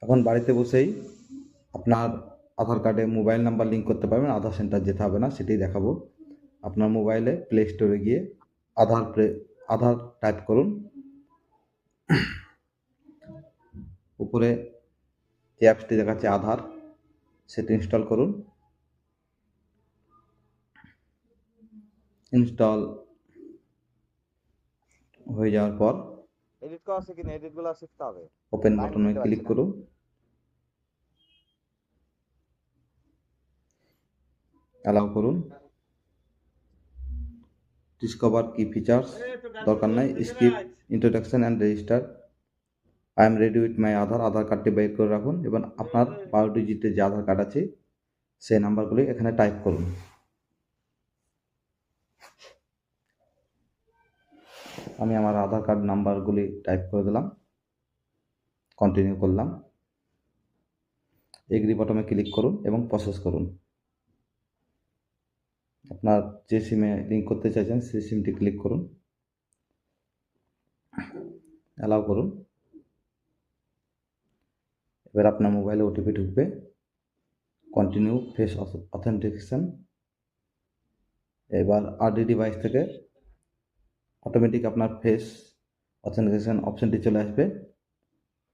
এখন বাড়িতে বসেই আপনার আধার কার্ডে মোবাইল নাম্বার লিঙ্ক করতে পারবেন, আধার সেন্টার যেতে হবে না, সেটাই দেখাবো। আপনার মোবাইলে প্লে স্টোরে গিয়ে আধার টাইপ করুন। উপরে যে অ্যাপসটি দেখাচ্ছে আধার, সেটা ইনস্টল করুন। ইনস্টল হয়ে যাওয়ার পর এডিট করা শিখিনি, এডিটগুলো শিখতে হবে। ওপেন বাটনে ক্লিক করুন। অ্যালাউ করুন। ডিসকভার কি ফিচার্স দরকার নাই, skip introduction and register. I am ready with my Aadhaar কার্ডটি বের করে রাখুন এবং আপনার 12 ডিজিটের যে আধার কার্ড আছে সেই নাম্বারগুলি এখানে টাইপ করুন। আমি আমার আধার কার্ড নাম্বারগুলি টাইপ করে দিলাম, কন্টিনিউ করলাম। এগ্রি বটমে ক্লিক করুন এবং প্রসেস করুন। আপনার যে সিমে লিঙ্ক করতে চাইছেন সেই সিমটি ক্লিক করুন, অ্যালাউ করুন। এবার আপনার মোবাইলে ওটিপি ঢুকবে, কন্টিনিউ ফেস অথেন্টিকেশন। এবার আরডি ডিভাইস থেকে অটোমেটিক আপনার ফেস অথেন্টিকেশন অপশনটি চলে আসবে।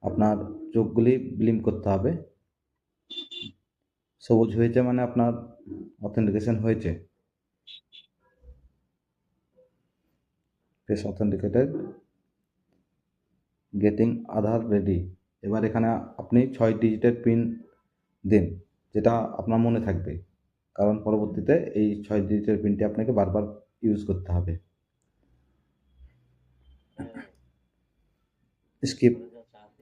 আপনার চোখগুলি ব্লিঙ্ক করতে হবে, সবুজ হয়েছে মানে আপনার অথেন্টিকেশন হয়েছে। ফেস অথেন্টিকেটেড, গেটিং আধার রেডি। এবার এখানে আপনি 6 ডিজিটের পিন দিন, যেটা আপনার মনে থাকবে, কারণ পরবর্তীতে এই 6 ডিজিটের পিনটি আপনাকে বারবার ইউজ করতে হবে। স্কিপ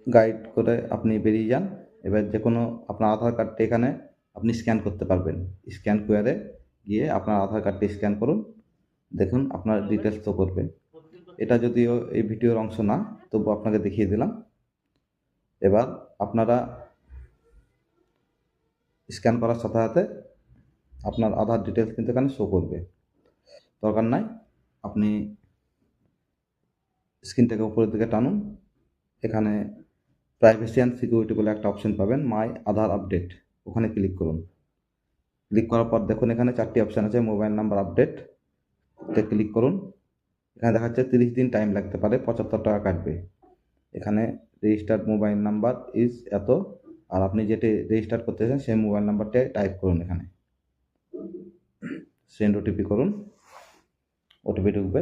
গাইড করে আপনি বেরিয়ে যান। এবার যে কোনো আপনার আধার কার্ডটি এখানে আপনি স্ক্যান করতে পারবেন। স্ক্যান কোয়ারে গিয়ে আপনার আধার কার্ডটি স্ক্যান করুন, দেখুন আপনার ডিটেলস তো করবে। এটা যদিও এই ভিডিওর অংশ না, তবু আপনাকে দেখিয়ে দিলাম। এবার আপনারা স্ক্যান করার সাথে সাথে আপনার আধার ডিটেলস কিন্তু এখানে শো করবে। দরকার নাই, আপনি স্ক্রিনটাকে উপরের দিকে টানুন। এখানে প্রাইভেসি অ্যান্ড সিকিউরিটি বলে একটা অপশন পাবেন, মাই আধার আপডেট, ওখানে ক্লিক করুন। ক্লিক করার পর দেখুন এখানে 4টি অপশান আছে। মোবাইল নাম্বার আপডেট, এটা ক্লিক করুন। এখানে দেখাচ্ছে 30 দিন টাইম লাগতে পারে, 75 টাকা কাটবে। এখানে রেজিস্টার্ড মোবাইল নাম্বার ইজ এত, আর আপনি যেটি রেজিস্টার করতে চান সেই মোবাইল নাম্বারটা টাইপ করুন। এখানে সেন্ড ওটিপি করুন, ওটিপি ঢুকবে।